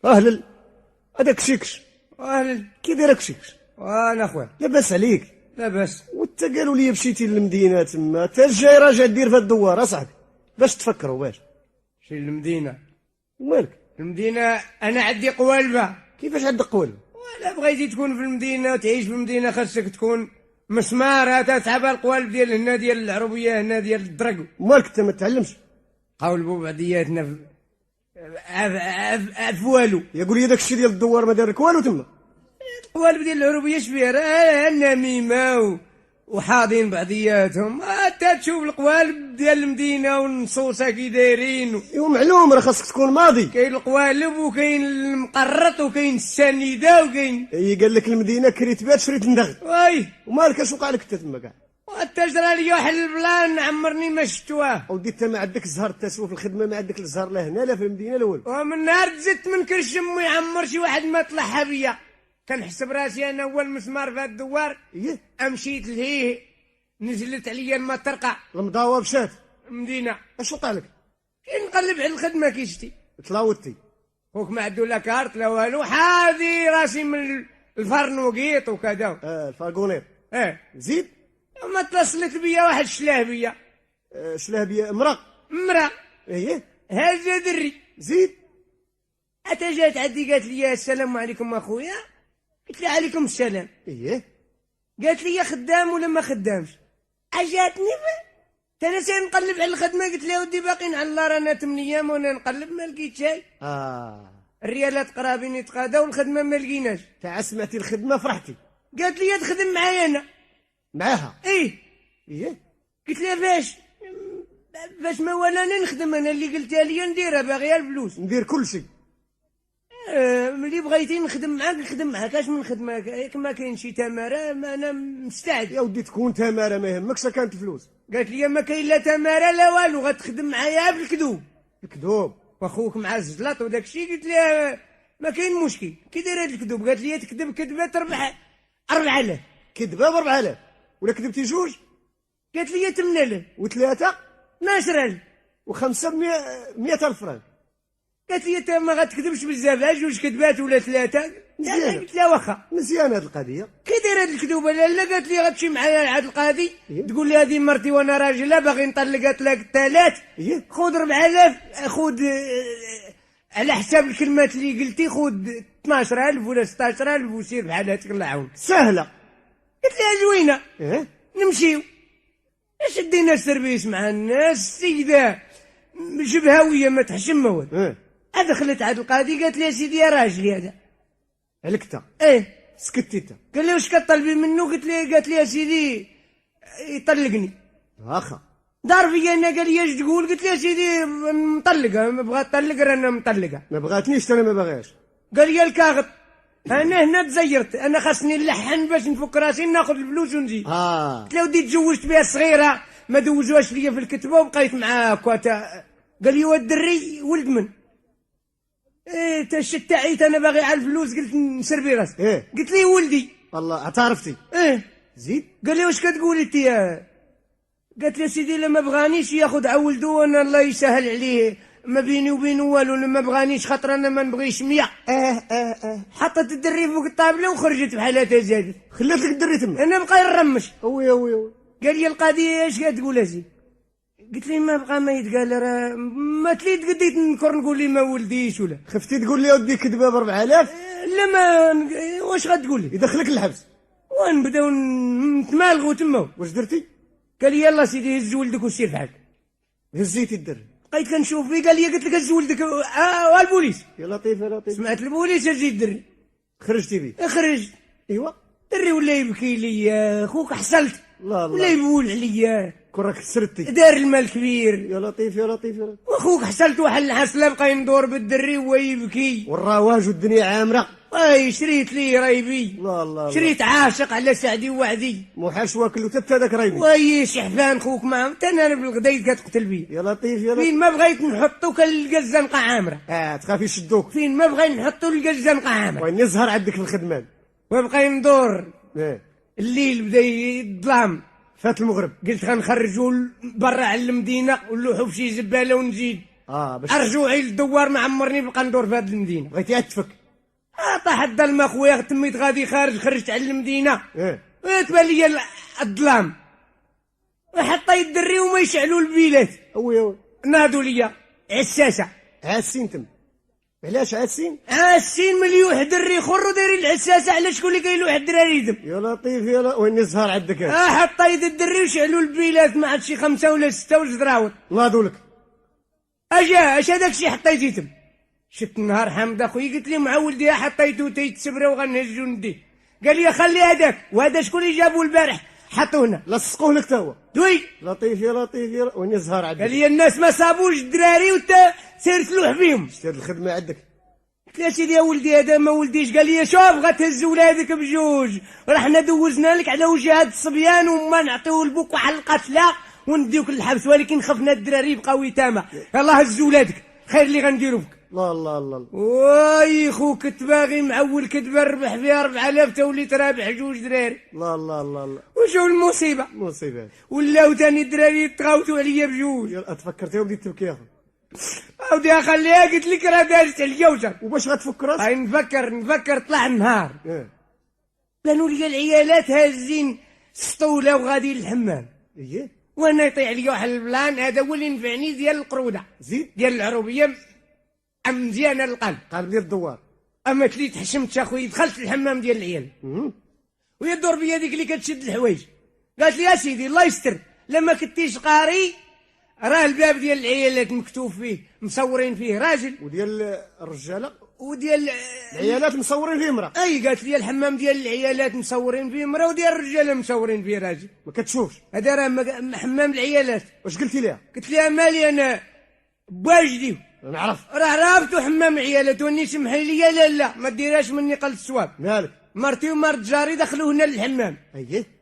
اهلا. هذاك شيكش. اهلا. كي دايرك شيكش؟ وانا اخويا لاباس عليك؟ لاباس. وانت قالوا لي مشيتي للمدينه تما، تا الجاي راجع دير في الدوار اصاحبي، باش تفكروا باش. شي المدينه. مالك؟ المدينه انا عندي قوالبه. كيفاش عندك قول؟ ولا بغيتي تكون في المدينه وتعيش في المدينه خاصك تكون مسمار. تتعب القوالب ديال هنا ديال العربيه هنا ديال الدرق. مالك انت ما تعلمش؟ قولبوا بعضياتنا في والو. يقول لي داك الشيء ديال الدوار ما دار لك والو تما. القوالب ديال العربيه شفيها راه نميمه وحاضين بعضياتهم. حتى تشوف القوالب ديال المدينه والنصوصه كي دايرين. ايوا معلوم راه خاصك تكون ماضي. كاين القوالب وكاين المقرط وكاين السنيده وكاين. اي قال لك المدينه كريت بات شريت ندغ. واي ومالك اش وقع لك انت تما كاع؟ وحتى جرى لي واحد البلان عمرني ما شفتوه. ودي انت ما عندك الزهر تسوى في الخدمه، ما عندك الزهر لا هنا لا في المدينه لا والو. ومن نهار زدت من كرش امي يعمر شي واحد ما طلعها بيا. كنحسب راسي انا هو المسمار في هاد الدوار. ايه مشيت لهيه نزلت عليا المطرقه. المضاوه مشات. المدينه اش وقع لك؟ كي نقلب على الخدمه كي شتي تلاوتي. خوك ما عندو لا كارت لا والو. حاذي راسي من الفرن وقيط وكذا. الفاغونير. زيد. ما اتصلت بيا واحد شلاه بيا. شلاه بيا امراه. مرا ايه هاجا دري. زيد. حتى جات عندي قالت لي السلام عليكم اخويا. قلت لها عليكم السلام. ايه قالت لي خدام ولا ما خدامش. اجاتني انا نقلب على الخدمه. قلت لها ودي باقيين على الله رانا 8 ايام وانا نقلب ما لقيت شيء. الريالات قرابين يتقاداو والخدمه ما لقيناش. تاع سمعتي الخدمه فرحتي. قالت لي تخدم معايا انا. معاها؟ ايه قلت لها باش ما ولا انا نخدم. انا اللي قلتها لي نديرها باغيه الفلوس. ندير كل شيء. ملي بغيتي نخدم معاك نخدم معاك. اش من خدمه ما كاين شي تماره ما انا مستعد. يا ودي تكون تماره ما يهمكش كانت الفلوس. قالت لي ما كاين لا تماره لا والو. غتخدم معايا بالكذوب. الكذوب واخوك مع الزلاط وداك الشيء. قلت لها ما كاين مشكل. كي داير هاد الكذوب؟ قالت لي تكذب كذبه تربح 4000. كذبه ب 4000 ولا كذبتي جوج؟ قالت لي 8000 وثلاثه 12000 وخمسه 100,000 فرنك. قالت لي انت ما غتكذبش بزاف. جوج كذبات ولا ثلاثه. قلت لها واخا. مزيان هاد القضيه. كي داير هاد الكذوبه لا قالت لي غتمشي معايا لعاد القاضي. تقول لي هذه مرتي وانا راجلها باغي نطلق طلاق الثلاث. خذ 4000 خذ على حساب الكلمات اللي قلتي. خذ 12000 ولا 16000 وسير بحال هاتك الله يعاون. سهله. قلت لها زوينه. نمشيو. اش دينا السيرفيس مع الناس. السيده شبهويه ما تحشم والو. دخلت عاد القاضي قالت لي سيدي يا راجلي هذا علكتا. سكتي انت. قال لي واش كطلبي منه؟ قالت لي يا سيدي يطلقني. واخا دار فيا انا. قال لي اش تقول؟ قلت له يا سيدي مطلقه. ما بغات تطلق رانا مطلقه. ما بغاتنيش انا ما باغاش. قال لي الكاغط. انا هنا تزيرت. انا خاصني نلحن باش نفك راسي ناخذ الفلوس ونجي. قلت له ودي تزوجت بها صغيره ما دوزوهاش ليا في الكتبه وبقيت معاه كواتا. قال لي والدري ولد من تشتعيت انا باغي على الفلوس. قلت نسربي راسي. قلت لي ولدي. الله اعترفتي. زيد. قال لي واش كتقول انت؟ قالت لي سيدي لما بغانيش ياخذ على ولده وانا الله يسهل عليه. ما بيني وبينه والو. لما بغانيش خاطر انا ما نبغيش 100. حطت الدري فوق الطابله وخرجت بحالها زادت. خلات لك الدري تما. انا بقى نرمش. وي قال لي القضيه اش كتقول اسي؟ قلت لي ما بقى ما يتقال. راه ما تليت قديت نكر نقول لي ما ولديش ولا. خفتي تقول لي ودي كذبه ب 4000؟ لا ما واش غتقول لي؟ يدخلك الحبس. ونبداو نتمالغوا تما. واش درتي؟ قال لي يلا سيدي هز ولدك وسير بحالك. هزيتي الدري. بقيت كنشوف فيه. قال لي قلت لك هز ولدك. والبوليس. يا لطيف يا لطيف. سمعت البوليس هزيت الدري. خرجتي بيه. خرجت. ايوا الدري ولا يبكي لي. خوك حصلت. الله ولا يبول عليا. كراك سرتي. دار المال كبير. يا لطيف يا لطيف يا لطيف. واخوك حصلت واحد الحصله بقى يندور بالدري وهو يبكي. والرواج والدنيا عامره. شريت لي ريبي. الله شريت عاشق على سعدي ووعدي. موحاش واكل وتبت هذاك ريبي. شحفان خوك معاه. انا بالغدايد كتقتل بيا. يا لطيف يا لطيف. فين ما بغيت نحطو كنلقى الزنقه عامره. تخافي يشدوك. فين ما بغيت نحطو نلقى الزنقه عامره. وين يظهر عندك في الخدمه. وبقى ندور. الليل بدا يظلم. فات المغرب. قلت غنخرجوا برا على المدينه ونلوحوا بشي زباله ونزيد باش رجوعي للدوار ما عمرني بقى ندور في هذه المدينه. بغيتي عاد تفك. طاح الظلمه اخويا، تميت غادي خرجت على المدينه. تبان لي الظلام، حطيت الدري وما يشعلوا البيلات. وي نادوا ليا عساسه. عاسين تم. علاش عاسين؟ عاسين ملي واحد دري خر ودايرين العساسه. علاش شكون اللي قايل واحد دراري يدم؟ يا لطيف يا وين الزهر عندك؟ حطيت الدري وشعلوا البيلات، ما عاد شي 5 ولا 6 وجدراوت. ناضوا لك. اش هذاك الشيء حطيتي تم؟ شفت النهار حامد اخويا، قلت لي مع ولدي حطيتو تيتسبره وغنهزو نديه. قال لي خلي هذاك. وهذا شكون اللي جابوه البارح حطوه هنا؟ لصقوه لك تا هو. دوي لطيف يا لطيف يا وين الزهر عندك؟ قال لي الناس ما صابوش الدراري وانت سير تلوح بيهم. شتي هاد الخدمه عندك. قلت له سيدي يا ولدي هذا ما ولديش. قال لي شوف غتهز ولادك بجوج، رحنا دوزنا لك على وجه هاد الصبيان وما نعطيوه البوك واحد القتله ونديوك للحبس، ولكن خفنا الدراري يبقاو يتامى. يلاه هز ولادك، خير اللي غنديرو فيك. الله الله الله. واي خوك كنت باغي معول كدبه ربح فيها 4000 توليت رابح جوج دراري. الله الله الله الله. وشو المصيبه؟ مصيبه. ولاو تاني الدراري يتغاوتوا عليا بجوج. تفكرتي وبديت تبكي يا اخو. اودي خليها، قلت لك راه دازت على الجوزه. وباش غتفك راسك؟ هاي نفكر طلع النهار. بانوا لي العيالات هازين سطوله وغادي للحمام. وانا يطيع لي واحد البلان، هذا هو اللي نفعني ديال القروده. زيد ديال العروبيه مزيانه للقلب. قلب ديال الدوار. اما تلي تحشمت اخويا، دخلت الحمام ديال العيال. وهي الدور بيا ديك اللي كتشد الحوايج. قالت لي يا سيدي الله يستر، لما كنتيش قاري راه الباب ديال العيالات مكتوب فيه مصورين فيه راجل، وديال الرجاله وديال العيالات مصورين فيه امراه. اي قالت لي الحمام ديال العيالات مصورين فيه امراه وديال الرجاله مصورين فيه راجل. ما كتشوفش هذا راه حمام العيالات. واش قلتي ليها؟ قلت لها مالي انا بواجدي نعرف راه رافدو حمام عيالات واني سمحي لي. لا ما ديرهاش مني قل الصواب. مالك؟ مرتي ومرت جاري دخلوا هنا للحمام.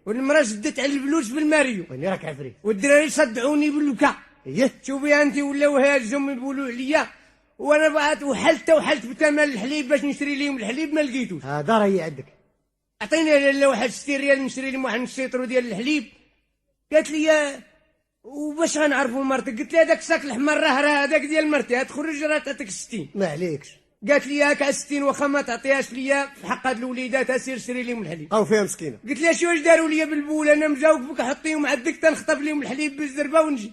والمراه شدت على الفلوس بالماريو. وين راك عفريت؟ والدراري صدعوني بالبكاء. شوفي انت ولاو هازهم يقولوا عليا، وانا بغات وحلت بثمن الحليب باش نشري لهم الحليب ما لقيتوش. هذا راهي عندك. عطيني لاله واحد 60 ريال نشري لهم واحد نص لتر ديال الحليب. قالت لي وباش غنعرفوا مرتك؟ قلت لها داك الساك الحمر راه هذاك ديال مرتي، تخرج راه تعطيك 60. ما عليكش. قالت لي هاك 60 واخا ما تعطيهاش ليا في حق هاد الوليدات، سير شري لهم الحليب. او فيها مسكينه. قلت لها شي واش داروا ليا بالبول، انا مجاوب بك حطيهم عندك تنخطف لهم الحليب بالزربه ونجي.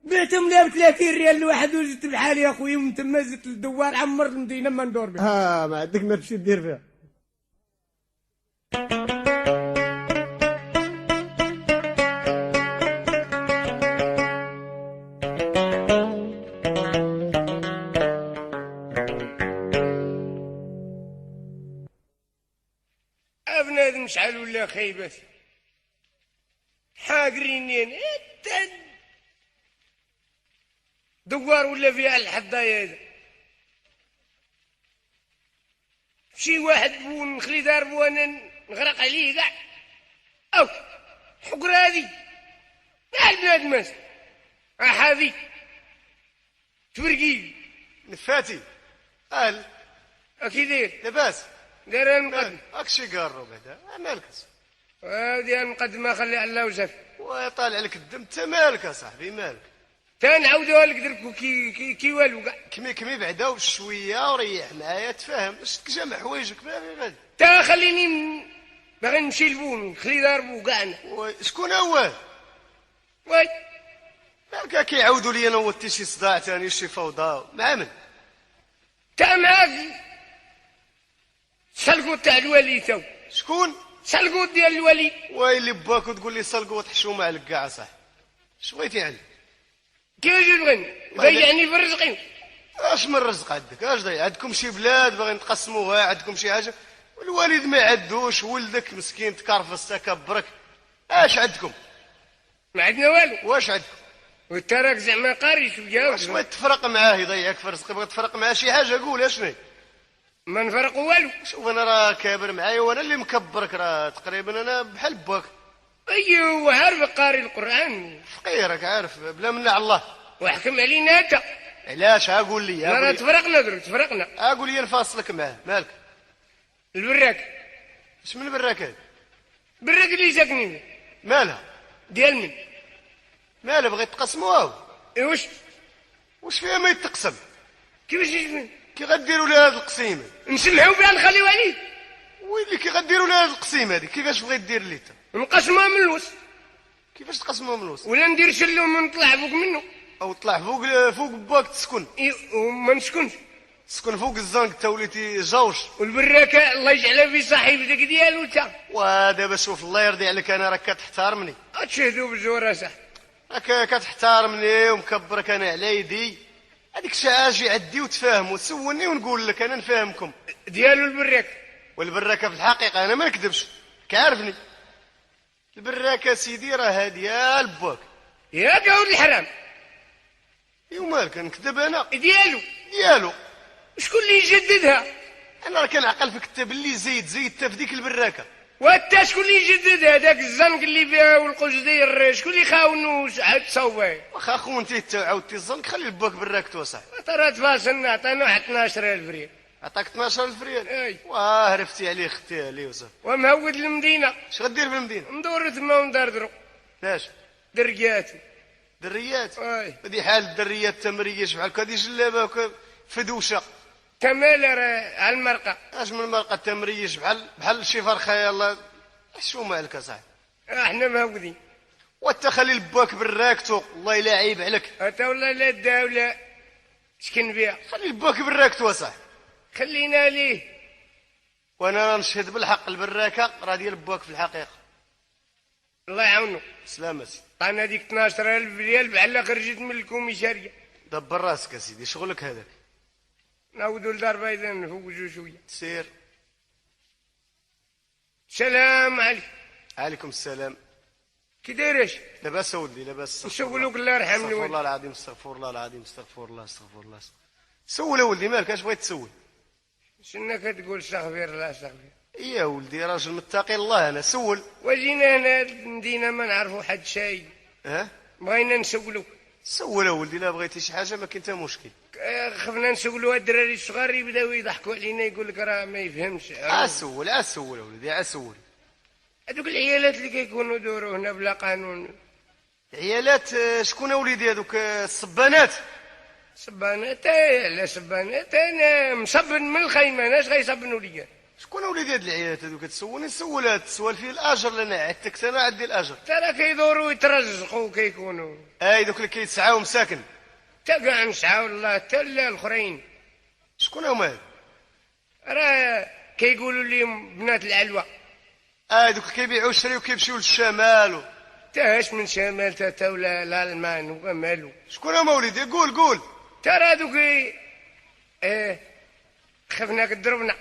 بعتهم لها ب 30 ريال الواحد وزدت بحالي يا خويا، ومن تما زدت للدوار عمر المدينه ما ندور بها. ما عندك ما تمشي دير فيها. بنادم شحال ولا خايبات حاقرينين دوار ولا فيها الحضايا هذا. شي واحد بون نخلي داربو انا نغرق عليه كاع. او حقر هادي مع البنادم هادي تورقي نفاتي اكي داير لاباس داير نقدم اكشي قارو بعدا مالك هادي نقدم خلي على الله وزف ويطالع لك الدم. انت مالك يا صاحبي مالك؟ تنعاودوها لك دركو كي والو كاع. كمي بعدا وشويه وريح معايا تفهم باش تجمع حوايجك باغي غادي. تا خليني باغي نمشي لبون خلي داربو كاع. شكون هو؟ وي مالك كيعاودوا لي انا وتي شي صداع ثاني شي فوضى مع من؟ تا معاك سلقوط تاع الولي تو. شكون؟ سلقوط ديال الولي. ويلي باك وتقول لي سلقوط حشومه عليك كاع صح. اش بغيتي يعني؟ كيفاش تبغيني؟ ضيعني في رزقي. اش من رزق عندك؟ اش ضيع؟ عندكم شي بلاد باغي نقسموها، عندكم شي حاجه؟ والوالد ما عندوش، ولدك مسكين تكرفس تكبرك. اش عندكم؟ ما عندنا والو. واش عندكم؟ وانت راك زعما قاري شو جاوب. واش بغيت تفرق معاه يضيعك في رزقي؟ بغيت تفرق معاه شي حاجه قول اشني؟ ما نفرقوا والو. شوف انا راه كابر معايا وانا اللي مكبرك، راه تقريبا انا بحال باك. ايوا عارف قاري القران. فقيرك عارف بلا من على الله. واحكم علينا انت. علاش؟ قول لي. راه تفرقنا درك تفرقنا. قول لي نفاصلك معاه مالك؟ البراك. اش من براك هذا؟ براك اللي ساكنين. مالها؟ ديال من؟ مالها بغيت تقسموها؟ واش واش فيها ما يتقسم؟ كيفاش يجبن؟ كي غديروا لها هاد القسيمه؟ نسمحوا بها نخليو عليه؟ ويلي كي غديروا لها هاد القسيمه هادي كيفاش بغيت دير لي انت؟ نقسمها من الوسط، كيفاش تقسموها من الوسط؟ ولا ندير شلوم ونطلع فوق منه. او طلع فوق باك تسكن، وما نسكنش. تسكن فوق الزنق تا وليتي جوش. والبراكه الله يجعلها في صحيفتك ديالو انت. ودابا شوف الله يرضي عليك، انا راك كتحتارمني، تشهدوا بالزور صح. راك كتحتارمني ومكبرك انا على يدي. هذيك الساعه اجي عدي وتفاهموا، سولني ونقول لك انا نفهمكم. ديالو البراكه. والبراكه في الحقيقه انا ما نكذبش، كعرفني البراكه سيدي راه هاديه لباك. ياك ولد الحرام. ايوا مالك نكذب انا؟ ديالو. شكون اللي يجددها؟ انا راه كنعقل في كتاب اللي زيدتها في ديك البراكه. وانت شكون اللي يجددها؟ داك الزنق اللي فيها والقجدير شكون اللي خاون عاد تصوبه؟ واخا خونتي انت عاودتي الزنق، خلي باك براكته صح. ترى تفاصلنا عطانا واحد 12000 ريال. عطاك 12,000 ريال؟ اي. واه هرفتي عليه ختي عليه وصافي. ومهود المدينه. اش غدير في المدينه؟ ندور تما وندردرو. لاش؟ دريات. دريات؟ اي. هذه حال الدريات تمريش بحال هكا، هذه جلابه فدوشه. كمال راه على المرقه. اش من مرقه تمريش بحال شي فرخه يلا. شو مالك اصاحبي؟ احنا مهودين. وانت خلي لباك براكتو، الله الا عيب عليك. حتى والله لا الدوله سكن فيها. خلي لباك براكتو اصاحبي. خلينا ليه. وانا نشهد بالحق البراكه راه ديال باك في الحقيقه. الله يعاونو. سلامتي. عطانا ديك 12000 ريال بحال خرجت من الكوميساريه. دبر راسك اسيدي، شغلك هذاك. نعودوا لدار بيضاء نفوقوا شويه. سير. السلام عليكم. عليكم السلام. كي دايرش؟ لاباس اولدي لاباس. نسولوك الله يرحم استغفر الوالد. الله العظيم، استغفر الله العظيم، استغفر الله، استغفر الله. سول اولدي مالك، اش بغيت تسول؟ شنو كتقول استغفر الله استغفر؟ يا ولدي راجل متقي الله، انا سول. وجينا هنا المدينه ما نعرفوا حد شيء. ها؟ بغينا نسولو. سول اولدي، لا بغيتي شي حاجه ما كاين حتى مشكل. خفنا نسولو الدراري الصغار يبداو يضحكوا علينا، يقول لك راه ما يفهمش. سول اولدي، سول. هذوك العيالات اللي كيكونوا يدوروا هنا بلا قانون. عيالات شكون اوليدي هذوك الصبانات؟ صبانات؟ لا صبانات، انا مصبن من الخيمه، انا اش غيصبنوا ليا؟ شكون وليدي هاد العيالات هذوك؟ تسولني سول هاد السؤال فيه الاجر، لان عدتك انا عندي الاجر. ترى كيدوروا يترزقوا كيكونوا. دوك اللي كيتسعاو مساكن. تا كاع نسعاو الله تا الاخرين. شكون هما هاد؟ راه كيقولوا لهم بنات العلوه. دوك كيبيعوا الشري وكيمشيو للشمال تاش من شمال تا ولا الالمان ومالو. شكون هما وليدي؟ قول. ترى دوك خفناك تضربنا.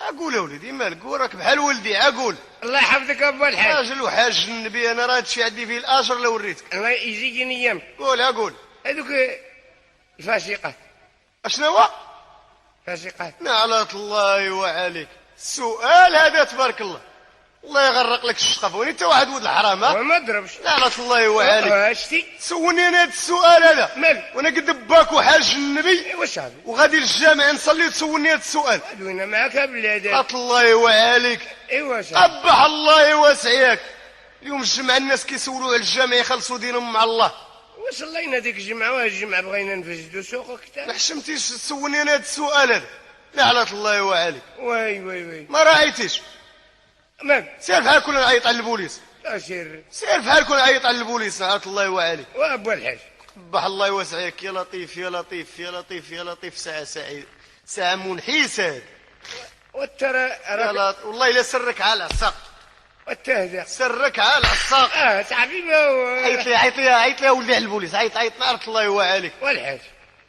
اقول يا وليدي مالك؟ قول راك بحال ولدي، اقول. الله يحفظك ابو الحاج. راجل وحاج النبي، انا راه هادشي عندي فيه الاجر لو وريتك. الله يجيك ايام. قول. هذوك الفاسقات. اشنو هو؟ فاسقات. نعلة الله وعليك، السؤال هذا تبارك الله، الله يغرق لك الشقف، وين انت واحد ولد الحرام. وما ضربش. نعلة الله وعليك. شتي سولني انا هذا السؤال هذا مال وانا قد باك وحاج النبي واش هذا وغادي للجامع نصلي وتسولني هذا السؤال. دوينا معاك بلاد. الله وعليك. ايوا قبح الله يوسعك. اليوم الجمعة الناس كيسولوا على الجامع يخلصوا دينهم مع الله. وصلينا ديك الجمعة والجمعة بغينا نفسدوا سوقك تا. ما حشمتيش تسولني انا هذا السؤال هذا. نعلة الله وعليك. وي ما راعيتيش. مال سير بحال كون نعيط على البوليس. سير بحال كون نعيط على البوليس. نعلة الله وعليك. وابو الحاج. قبح الله يوسعك. يا لطيف يا لطيف يا لطيف يا لطيف. ساعة سعيد، ساعة منحيسة هذه. والترى والله الا سرك على الساق. والتهدى سرك على الساق. تعبي عيط لي ولدي على البوليس. عيط نعرة الله وعليك. والحاج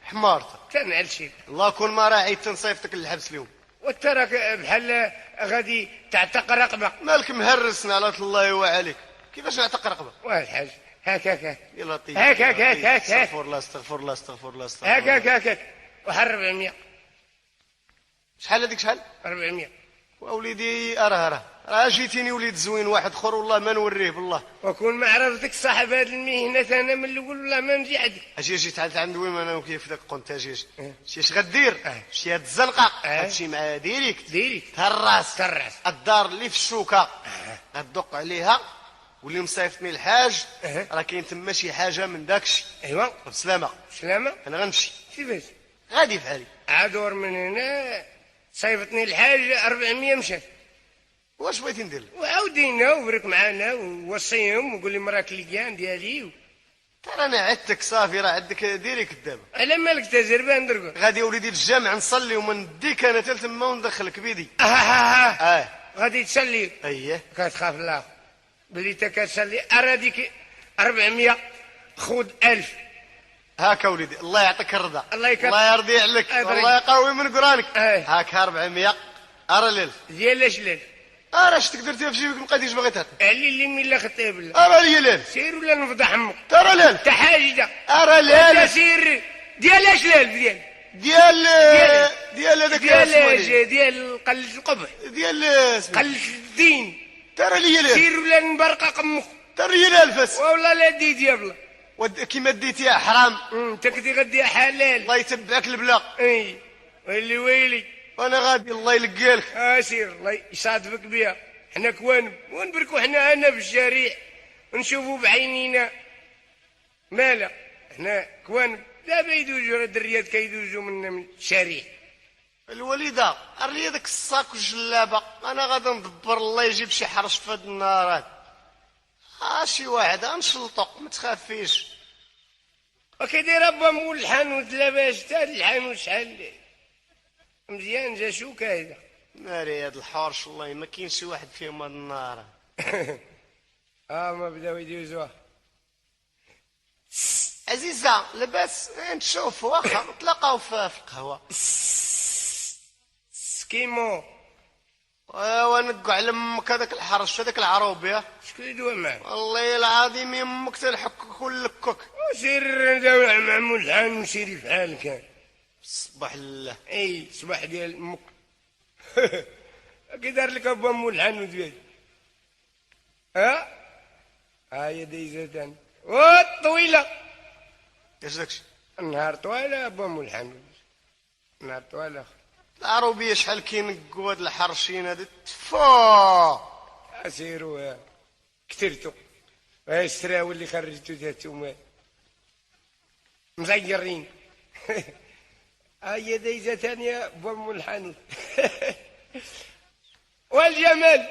حمارت. تنعل شي. الله كون ما راعيت تنصيفتك للحبس اليوم. والترى بحال غادي تعتق رقبة. مالك مهرس؟ نعلة الله وعليك. كيفاش نعتق رقبة؟ والحاج هكاك يا لطيف. هكاك استغفر الله استغفر الله استغفر الله استغفر الله. هكاك وحال 400. شحال هذيك شحال؟ 400. ووليدي راه جيتيني وليد زوين واحد اخر والله ما نوريه بالله. وكون ما عرفتك صاحب هذه المهنة انا من الاول والله ما نجي عندك. اجي تعال عند وين انا وكيف ذاك قلت اجي اش غدير؟ شي هاد الزنقه هادشي مع ديريكت ديريكت الراس الراس الدار اللي في الشوكه غدق عليها واللي مصيفطني الحاج راه كاين تما شي حاجه من داكشي. ايوا بسلامه. سلامة. انا غنمشي. كيفاش؟ غادي بحالي. عادور من هنا صيفطني الحاج 400 مشات. واش بغيتي ندير لك؟ وعاودينا وبرك معانا ووصيهم وقول لي مراك ليان ديالي ترى انا عدتك صافي، راه عندك ديريك دابا. على مالك تزربان دركو. غادي يا وليدي للجامع نصلي وما نديك انا حتى تما وندخلك بيدي. غادي تصلي. اييه. كتخاف الله بلي انت كتصلي ارا ديك 400 خذ 1000. هاكا وليدي الله يعطيك الرضا. الله الله يرضي عليك. الله يقوي من قرانك. هاكا 400 ارا ليل ديال اش ليل. ارا اش تقدر في جيبك ما بقيتيش باغي تعطي. علي اللي ملا خطيه بالله. ارا لي ليل. سير ولا نفضح امك. ترى ليل. انت حاجه. ارا ليل. سير ديال اش ليل ديال هذاك ديال قلة القبح. ديال قلة الدين. ترى لي ليل. سير ولا نبرقق امك. ترى لي ليل فاس. والله لا ديت يا بلا. كيما ديتيها حرام. انت كنتي غديها حلال. الله يتبعك البلا. اي ويلي وانا غادي الله يلقى لك. سير الله يصادفك بها. حنا كوانب ونبركو حنا هنا في الشارع ونشوفوا بعينينا مالا. حنا كوانب دابا يدوزو الدريات كيدوزو من الشارع. الوليده ري هذاك الصاك والجلابه انا غادي ندبر الله يجيب شي حرش في هاد النهارات. شي واحد غنشلطو ما تخافيش. وكيدير با مول الحانوت لاباس تا الحانوت شحال مزيان جا شوكه هذا. ناري هاد الحورش والله ما كاين شي واحد فيهم هاد النهار. ما بداو يدوزوها. عزيزه لاباس نشوف واخا نتلاقاو في القهوه. سكيمو. ونقع على امك هذاك الحرش هذاك العروبيه. شكون يدوي معاه؟ والله العظيم يمك تلحكك ولكك. سير نداوي مع مول الحان وسيري في حالك. صباح الله. اي صباح ديال امك. كي دار لك ابا مول الحانوت ديالي. هاهي ديزاتان طويله. اش داكشي؟ النهار طويله ابا مول الحانوت. النهار طويله. العروبيه شحال كينقوا هاد الحرشين هادي تفا. سيروا كثرتو. السراو اللي خرجتو تاتوما مزيرين. هاي ديزة ثانية بام الحانوت. والجمال.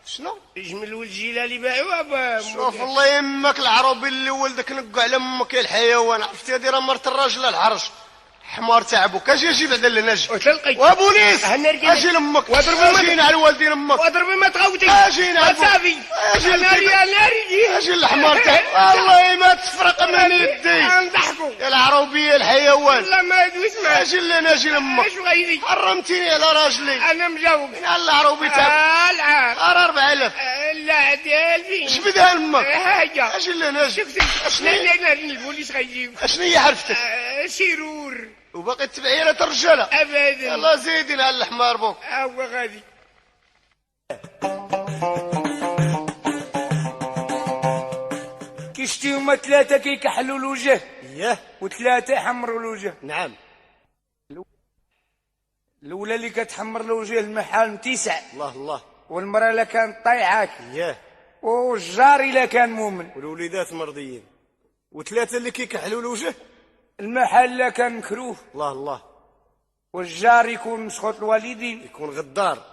شنو؟ يجمل والجلالي باعوها. شوف الله يمك العروبي اللي ولدك نقوا على امك يا الحيوان. عرفتي هادي راه مرت الراجل الحرش. حمار تاع ابوك اجي بعدا لنجي وابونيس اجي لامك اجينا على والدين امك واضربي ما تغوتي اجينا صافي ناري اجي الحمار تاع والله ما تفرق من يدي. نضحكوا يا العروبيه الحيوان. والله ما يدويش معاك. اجي لنا اجي لامك. اش غايدي حرمتيني على راجلي. انا مجاوب على العروبي تاعك. العاب 4000 لا ديال فين جبدها لامك. حاجه اجي لنا شفتي لا البوليس غيجيب. اشنو هي حرفتك؟ سيرور وباقي تبعي لها الرجاله ابدا. يلا زيدي على الحمار بوك. هو غادي. كيشتي هما ثلاثه كيكحلوا الوجه. وثلاثه يحمروا الوجه. نعم. الاولى اللي كتحمر الوجه المحال 9. الله. والمراه اللي كانت طيعاك. والجار الا كان مؤمن. والوليدات مرضيين. وثلاثه اللي كيكحلوا الوجه المحل كان مكروه. الله. والجار يكون مسخوط الوالدين. يكون غدار.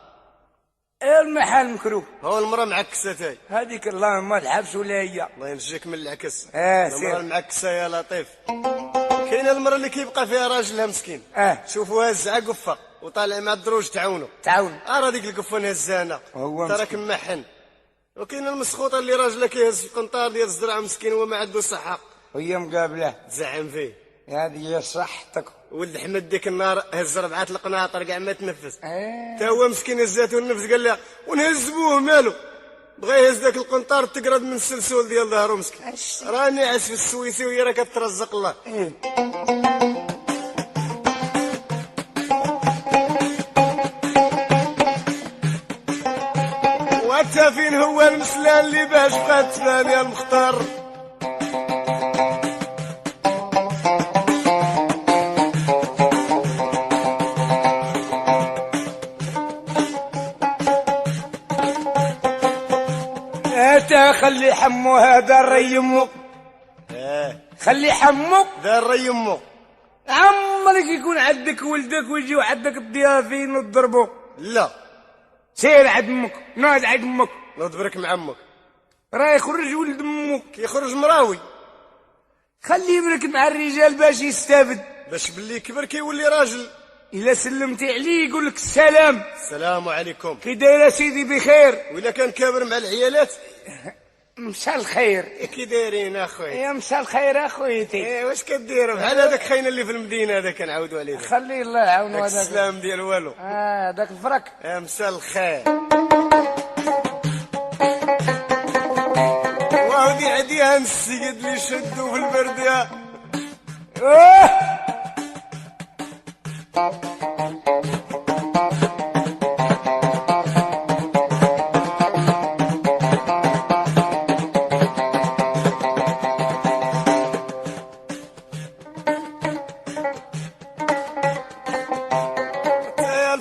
المحل مكروه. هو المرأة معكسة تاي. هذيك اللهم تحبس ولا هي. الله ينجيك من العكس. المرأة المعكسة يا لطيف. كاينة المرأة اللي كيبقى فيها راجلها مسكين. شوفوها هزعة قفة وطالع مع الدروج تعاون. راه ديك القفة نهزانة. تراك محن. وكاينة المسخوطة اللي راجلها كيهز في القنطار ديال الزرع مسكين وما عنده صحة. وهي مقابله تزعم فيه. هذه هي صحتك. ولد حمد ديك النهار هز 4 القناطر كاع ما تنفس. تا هو مسكين هزاتو النفس قال لها ونهز بوه مالو. بغا يهز داك القنطار تقرد من السلسول ديال ظهرو مسكين. راني عاس في السويسي وهي راه كترزق الله. وانت فين هو المسلان اللي باش بقات تبان يا المختار. انت خلي حمو هذا الري يمو. خلي حمو ذا الري يمو. عمرك يكون عندك ولدك ويجيو عندك الضيافين وتضربوا. لا سير عند امك، ناض عند امك، نضبرك مع امك. راه يخرج ولد امك، يخرج مراوي. خليه يبرك مع الرجال باش يستافد، باش باللي كبر كيولي راجل. الا سلمتي عليه يقول لك السلام. السلام عليكم. كي داير سيدي بخير. وإلا كان كابر مع العيالات مساء الخير. كي دايرين اخويا؟ يا مساء الخير اخويتي. واش كديروا بحال هذاك خاين اللي في المدينه هذا كنعاودوا عليه؟ خلي الله يعاونو هذاك السلام ديال والو. هذاك الفرك. يا مساء الخير. وعاودي عديها السيد اللي يشدوا في البرديه.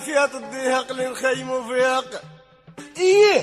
فيها تضيهق اللي نخيموا فيها. ايه